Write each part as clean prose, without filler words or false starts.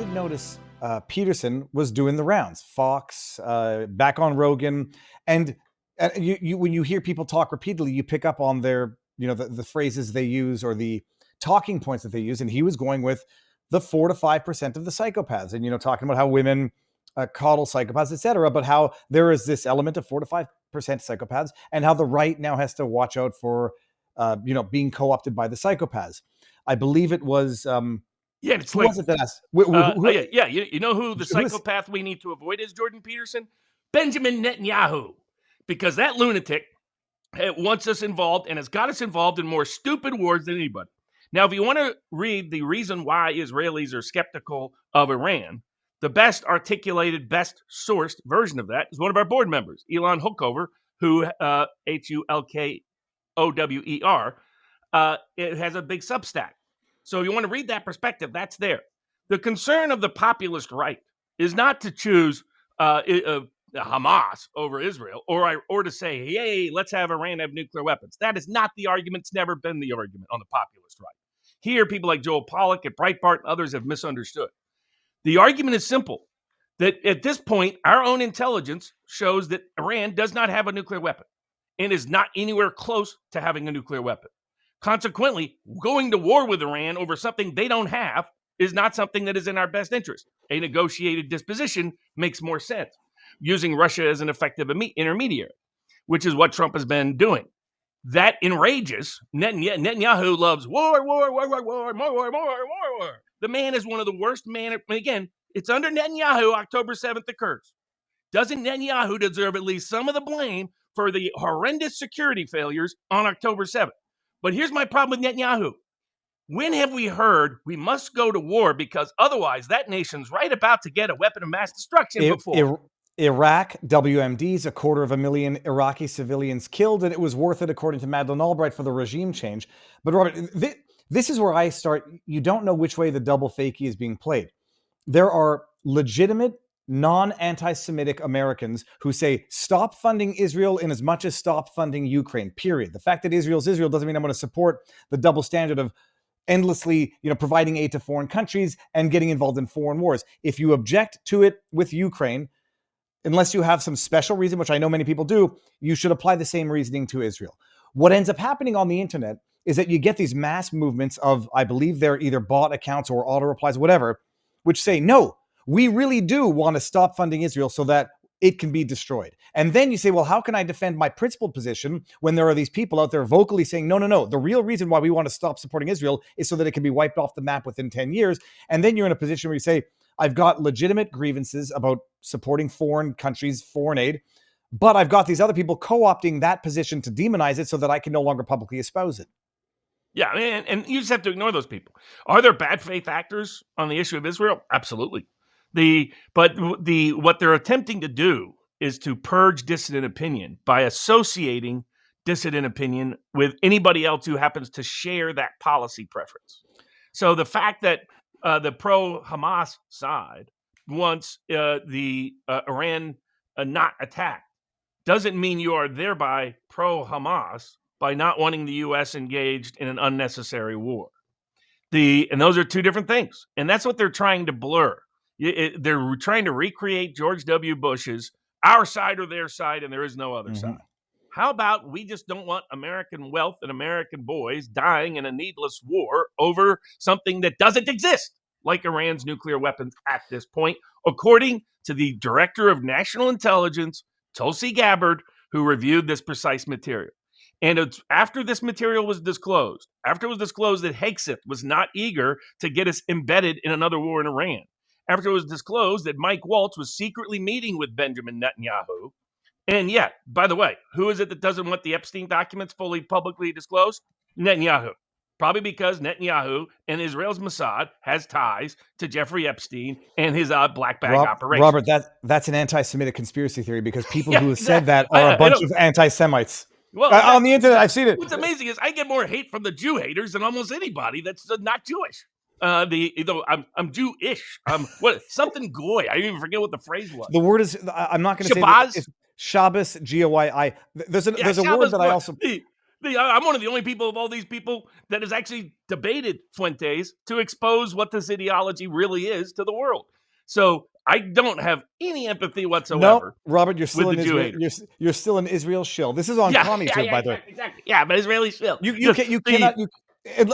did notice Peterson was doing the rounds, Fox, back on Rogan, and you when you hear people talk repeatedly, you pick up on their, the phrases they use or the talking points that they use, and he was going with the 4 to 5% of the psychopaths, and talking about how women coddle psychopaths, etc., but how there is this element of 4 to 5% psychopaths, and how the right now has to watch out for being co-opted by the psychopaths. I believe it was. It's who like, was it that asked? You know who the psychopath we need to avoid is, Jordan Peterson? Benjamin Netanyahu. Because that lunatic wants us involved and has got us involved in more stupid wars than anybody. Now, if you want to read the reason why Israelis are skeptical of Iran, the best articulated, best sourced version of that is one of our board members, Elon Hookover, who, Hulkower, it has a big Substack. So if you want to read that perspective, that's there. The concern of the populist right is not to choose Hamas over Israel or to say, hey, let's have Iran have nuclear weapons. That is not the argument. It's never been the argument on the populist right. Here, people like Joel Pollack at Breitbart and others have misunderstood. The argument is simple, that at this point, our own intelligence shows that Iran does not have a nuclear weapon and is not anywhere close to having a nuclear weapon. Consequently, going to war with Iran over something they don't have is not something that is in our best interest. A negotiated disposition makes more sense, using Russia as an effective intermediary, which is what Trump has been doing. That enrages Netanyahu. Loves war. The man is one of the worst again, it's under Netanyahu October 7th occurs. Doesn't Netanyahu deserve at least some of the blame for the horrendous security failures on October 7th? But here's my problem with Netanyahu. When have we heard we must go to war because otherwise that nation's right about to get a weapon of mass destruction before? Iraq, WMDs, 250,000 Iraqi civilians killed, and it was worth it, according to Madeleine Albright, for the regime change. But Robert, this is where I start. You don't know which way the double fakie is being played. There are legitimate, non-anti-Semitic Americans who say, stop funding Israel in as much as stop funding Ukraine, period. The fact that Israel's Israel doesn't mean I'm going to support the double standard of endlessly, providing aid to foreign countries and getting involved in foreign wars. If you object to it with Ukraine, unless you have some special reason, which I know many people do, you should apply the same reasoning to Israel. What ends up happening on the internet is that you get these mass movements of, I believe they're either bot accounts or auto replies, whatever, which say, no, we really do want to stop funding Israel so that it can be destroyed. And then you say, well, how can I defend my principled position when there are these people out there vocally saying, no, the real reason why we want to stop supporting Israel is so that it can be wiped off the map within 10 years. And then you're in a position where you say, I've got legitimate grievances about supporting foreign countries, foreign aid, but I've got these other people co-opting that position to demonize it so that I can no longer publicly espouse it. Yeah, and you just have to ignore those people. Are there bad faith actors on the issue of Israel? Absolutely. What they're attempting to do is to purge dissident opinion by associating dissident opinion with anybody else who happens to share that policy preference. So the fact that the pro-Hamas side wants the Iran not attacked doesn't mean you are thereby pro-Hamas by not wanting the U.S. engaged in an unnecessary war. And those are two different things. And that's what they're trying to blur. They're trying to recreate George W. Bush's our side or their side, and there is no other side. How about we just don't want American wealth and American boys dying in a needless war over something that doesn't exist, like Iran's nuclear weapons at this point, according to the Director of National Intelligence, Tulsi Gabbard, who reviewed this precise material. And it's after this material was disclosed, after it was disclosed that Hegseth was not eager to get us embedded in another war in Iran, after it was disclosed that Mike Waltz was secretly meeting with Benjamin Netanyahu. And yet, by the way, who is it that doesn't want the Epstein documents fully publicly disclosed? Netanyahu. Probably because Netanyahu and Israel's Mossad has ties to Jeffrey Epstein and his black bag operation. Robert, that's an anti-Semitic conspiracy theory because people who have said that are a bunch of anti-Semites. Well, on the internet, I've seen it. What's amazing is I get more hate from the Jew haters than almost anybody that's not Jewish. I'm Jewish. Something goy. I even forget what the phrase was. The word is, I'm not going to say it. Shabbos, Goyi. There's a word that I also. I'm one of the only people of all these people that has actually debated Fuentes to expose what this ideology really is to the world. So I don't have any empathy No, whatsoever Robert, you're with still the in Jew Israel. haters. You're still in Israel shill. This is on Yeah, commie yeah, tube, yeah, by the way. exactly. Yeah, but Israeli still. You Just can you the cannot you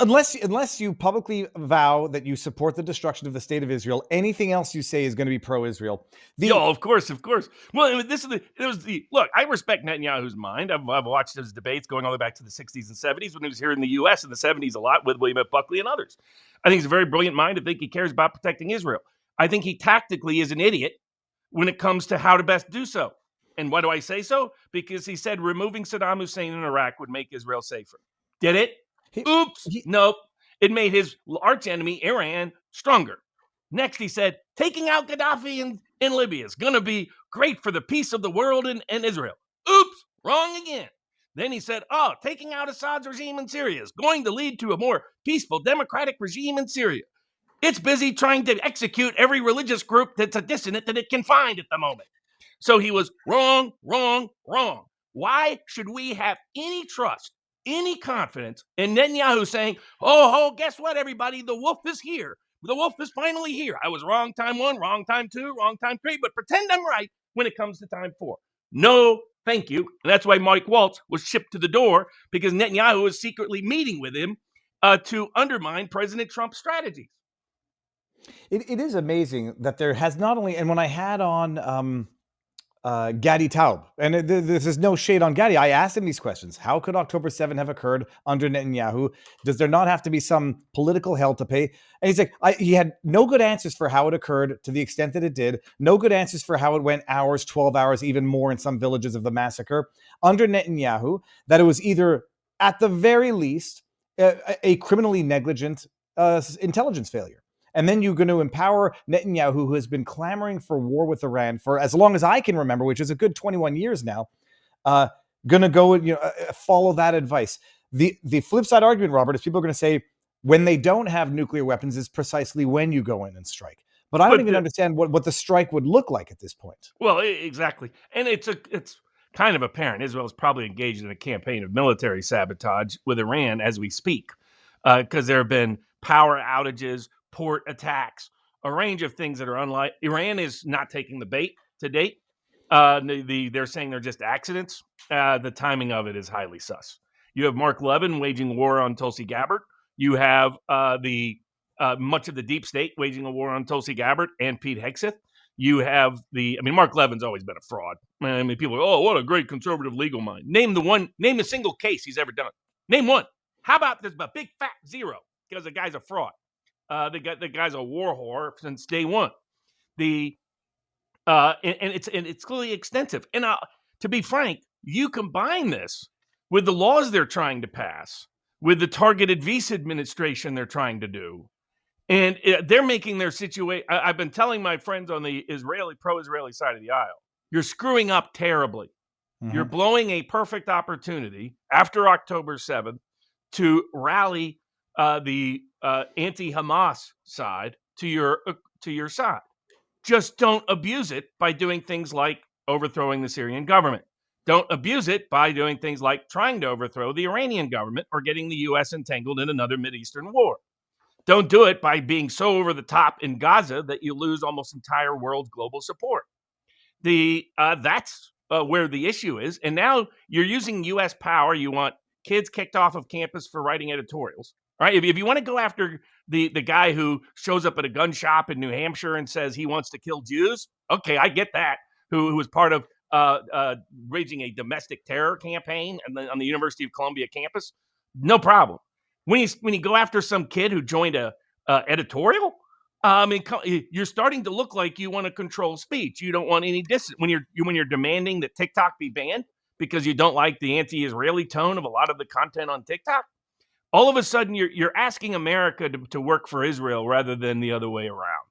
unless you publicly vow that you support the destruction of the state of Israel. Anything else you say is going to be pro-Israel. Yo, The of course, of course. Well, I mean, this is the it was the look. I respect Netanyahu's mind. I've watched his debates going all the way back to the '60s and '70s when he was here in the U.S. in the '70s a lot with William F. Buckley and others. I think he's a very brilliant mind. I think he cares about protecting Israel. I think he tactically is an idiot when it comes to how to best do so. And why do I say so? Because he said removing Saddam Hussein in Iraq would make Israel safer. Did it? he, Oops. he Nope. It made his archenemy, Iran, stronger. Next, he said taking out Gaddafi in Libya is going to be great for the peace of the world and Israel. Oops. Wrong again. Then he said, oh, taking out Assad's regime in Syria is going to lead to a more peaceful democratic regime in Syria. It's busy trying to execute every religious group that's a dissident that it can find at the moment. So he was wrong, wrong, wrong. Why should we have any trust, any confidence in Netanyahu saying, oh, guess what, everybody? The wolf is here. The wolf is finally here. I was wrong time one, wrong time two, wrong time three, but pretend I'm right when it comes to time four. No, thank you. And that's why Mike Waltz was shipped to the door because Netanyahu was secretly meeting with him to undermine President Trump's strategies. it is amazing that there has not only, and when I had on Gadi Taub, and this is no shade on Gadi. I asked him these questions. How could October 7 have occurred under Netanyahu? Does there not have to be some political hell to pay? And he's like, he had no good answers for how it occurred to the extent that it did. No good answers for how it went hours, 12 hours, even more in some villages of the massacre under Netanyahu, that it was either at the very least a criminally negligent intelligence failure. And then you're going to empower Netanyahu, who has been clamoring for war with Iran for as long as I can remember, which is a good 21 years now. Going to go and follow that advice. The flip side argument, Robert, is people are going to say when they don't have nuclear weapons is precisely when you go in and strike. But I don't even understand what the strike would look like at this point. Well, exactly, and it's kind of apparent Israel is probably engaged in a campaign of military sabotage with Iran as we speak, because there have been power outages, port attacks, a range of things that are unlike. Iran is not taking the bait to date. They're saying they're just accidents. The timing of it is highly sus. You have Mark Levin waging war on Tulsi Gabbard. You have the much of the deep state waging a war on Tulsi Gabbard and Pete Hegseth. You have Mark Levin's always been a fraud. I mean, people are, oh, what a great conservative legal mind. Name a single case he's ever done. Name one. How about there's a big fat zero because the guy's a fraud. The guy's a war whore since day one. It's clearly extensive. And to be frank, you combine this with the laws they're trying to pass, with the targeted visa administration they're trying to do, and they're making their situation. I've been telling my friends on the pro-Israeli side of the aisle, you're screwing up terribly. Mm-hmm. You're blowing a perfect opportunity after October 7th to rally the anti-Hamas side to your side. Just don't abuse it by doing things like overthrowing the Syrian government. Don't abuse it by doing things like trying to overthrow the Iranian government or getting the U.S. entangled in another Mideastern war. Don't do it by being so over the top in Gaza that you lose almost entire world global support. That's where the issue is. And now you're using U.S. power. You want kids kicked off of campus for writing editorials. All right. If you want to go after the guy who shows up at a gun shop in New Hampshire and says he wants to kill Jews, okay, I get that. Who was part of raging a domestic terror campaign on the University of Columbia campus, no problem. When you go after some kid who joined a editorial, you're starting to look like you want to control speech. You don't want any dissent when you're demanding that TikTok be banned because you don't like the anti-Israeli tone of a lot of the content on TikTok. All of a sudden, you're asking America to work for Israel rather than the other way around.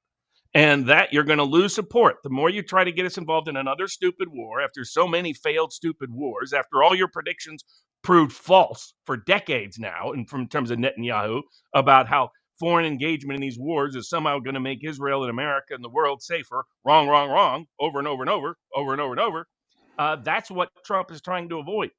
And that you're going to lose support. The more you try to get us involved in another stupid war, after so many failed stupid wars, after all your predictions proved false for decades now, and from terms of Netanyahu, about how foreign engagement in these wars is somehow going to make Israel and America and the world safer. Wrong, over and over and over, over and over and over. That's what Trump is trying to avoid.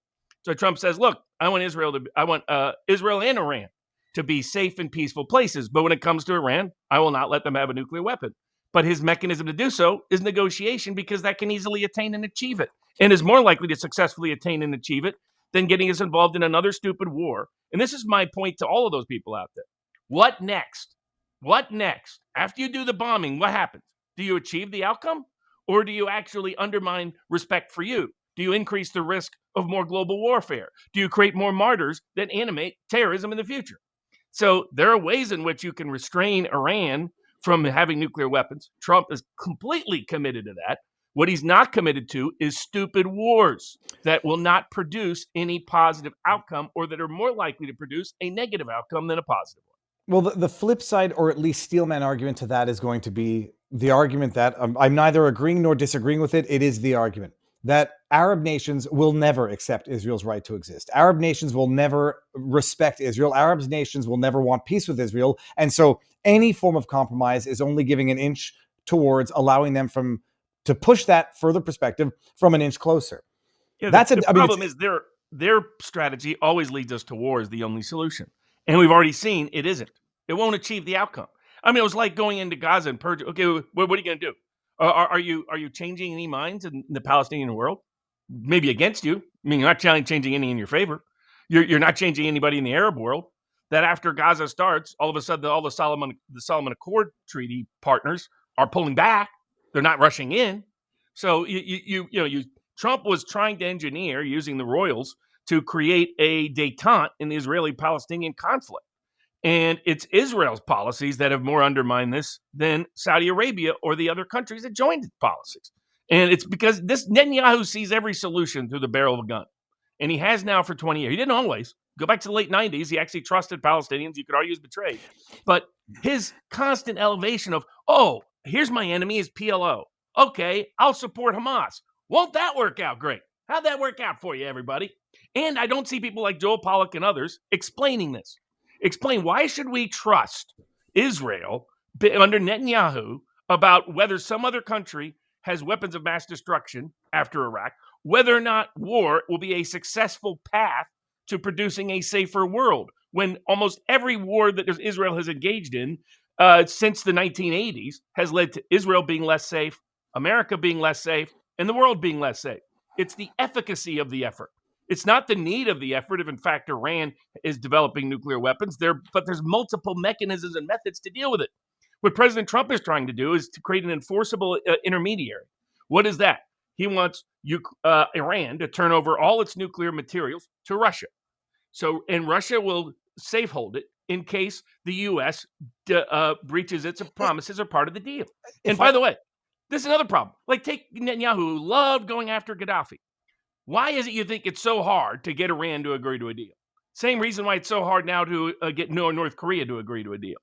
So Trump says, look, I want Israel and Iran to be safe and peaceful places. But when it comes to Iran, I will not let them have a nuclear weapon. But his mechanism to do so is negotiation, because that can easily attain and achieve it, and is more likely to successfully attain and achieve it than getting us involved in another stupid war. And this is my point to all of those people out there. What next? What next? After you do the bombing, what happens? Do you achieve the outcome? Or do you actually undermine respect for you? Do you increase the risk of more global warfare? Do you create more martyrs that animate terrorism in the future? So there are ways in which you can restrain Iran from having nuclear weapons. Trump is completely committed to that. What he's not committed to is stupid wars that will not produce any positive outcome, or that are more likely to produce a negative outcome than a positive one. Well, the flip side, or at least steelman argument to that, is going to be the argument that I'm neither agreeing nor disagreeing with it. It is the argument that Arab nations will never accept Israel's right to exist. Arab nations will never respect Israel. Arab nations will never want peace with Israel. And so any form of compromise is only giving an inch towards allowing them to push that further perspective from an inch closer. Yeah, the problem is their strategy always leads us to war is the only solution. And we've already seen it isn't. It won't achieve the outcome. I mean, it was like going into Gaza and purging. Okay, what are you going to do? Are you changing any minds in the Palestinian world? Maybe against you. I mean, you're not changing any in your favor. You're not changing anybody in the Arab world. That after Gaza starts, all of a sudden, all the Solomon Accord treaty partners are pulling back. They're not rushing in. So Trump was trying to engineer, using the royals, to create a détente in the Israeli-Palestinian conflict. And it's Israel's policies that have more undermined this than Saudi Arabia or the other countries that joined its policies. And it's because this Netanyahu sees every solution through the barrel of a gun. And he has now for 20 years. He didn't always. Go back to the late 90s. He actually trusted Palestinians. You could argue he's betrayed. But his constant elevation of, oh, here's my enemy is PLO. Okay, I'll support Hamas. Won't that work out great? How'd that work out for you, everybody? And I don't see people like Joel Pollak and others explaining this. Explain, why should we trust Israel under Netanyahu about whether some other country has weapons of mass destruction after Iraq, whether or not war will be a successful path to producing a safer world, when almost every war that Israel has engaged in since the 1980s has led to Israel being less safe, America being less safe, and the world being less safe. It's the efficacy of the effort. It's not the need of the effort if, in fact, Iran is developing nuclear weapons, but there's multiple mechanisms and methods to deal with it. What President Trump is trying to do is to create an enforceable intermediary. What is that? He wants Iran to turn over all its nuclear materials to Russia. And Russia will safe hold it in case the U.S. breaches its promises or part of the deal. And by the way, this is another problem. Like, take Netanyahu, who loved going after Gaddafi. Why is it you think it's so hard to get Iran to agree to a deal? Same reason why it's so hard now to get North Korea to agree to a deal.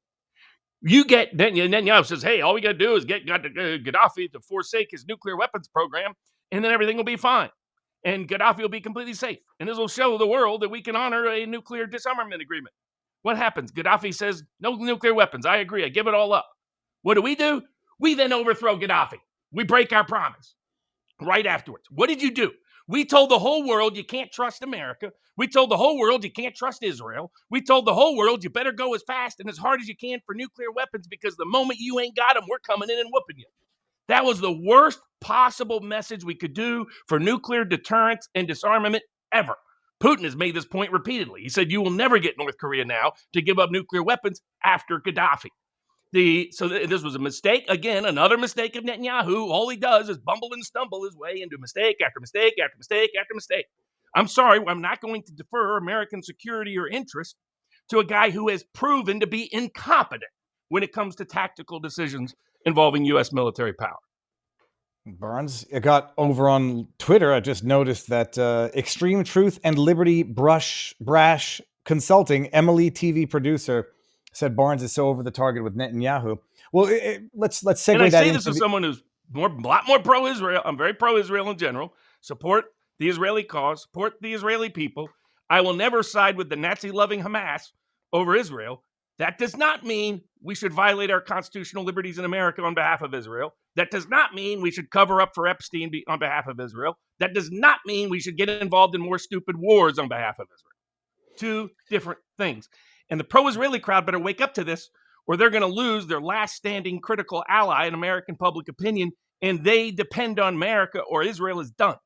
You get Netanyahu says, hey, all we got to do is get Gaddafi to forsake his nuclear weapons program, and then everything will be fine. And Gaddafi will be completely safe. And this will show the world that we can honor a nuclear disarmament agreement. What happens? Gaddafi says, no nuclear weapons. I agree. I give it all up. What do? We then overthrow Gaddafi. We break our promise right afterwards. What did you do? We told the whole world you can't trust America. We told the whole world you can't trust Israel. We told the whole world you better go as fast and as hard as you can for nuclear weapons, because the moment you ain't got them, we're coming in and whooping you. That was the worst possible message we could do for nuclear deterrence and disarmament ever. Putin has made this point repeatedly. He said, you will never get North Korea now to give up nuclear weapons after Gaddafi. This was a mistake. Again, another mistake of Netanyahu. All he does is bumble and stumble his way into mistake after mistake after mistake after mistake. I'm sorry, I'm not going to defer American security or interest to a guy who has proven to be incompetent when it comes to tactical decisions involving U.S. military power. Barnes, it got over on Twitter. I just noticed that Extreme Truth and Liberty Brash Consulting, Emily TV producer, said Barnes is so over the target with Netanyahu. Well, let's segue and I that. Say this as someone who's a lot more pro-Israel. I'm very pro-Israel in general. Support the Israeli cause. Support the Israeli people. I will never side with the Nazi-loving Hamas over Israel. That does not mean we should violate our constitutional liberties in America on behalf of Israel. That does not mean we should cover up for Epstein on behalf of Israel. That does not mean we should get involved in more stupid wars on behalf of Israel. Two different things. And the pro-Israeli crowd better wake up to this, or they're going to lose their last standing critical ally in American public opinion, and they depend on America or Israel is done.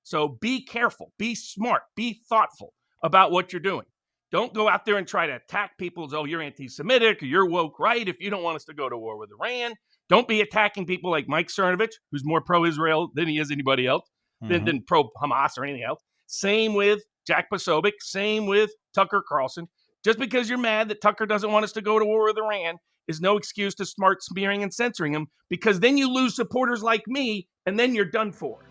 So be careful, be smart, be thoughtful about what you're doing. Don't go out there and try to attack people as, oh, you're anti-Semitic or you're woke right if you don't want us to go to war with Iran. Don't be attacking people like Mike Cernovich, who's more pro-Israel than he is anybody else, than pro-Hamas or anything else. Same with Jack Posobiec. Same with Tucker Carlson. Just because you're mad that Tucker doesn't want us to go to war with Iran is no excuse to start smearing and censoring him, because then you lose supporters like me, and then you're done for.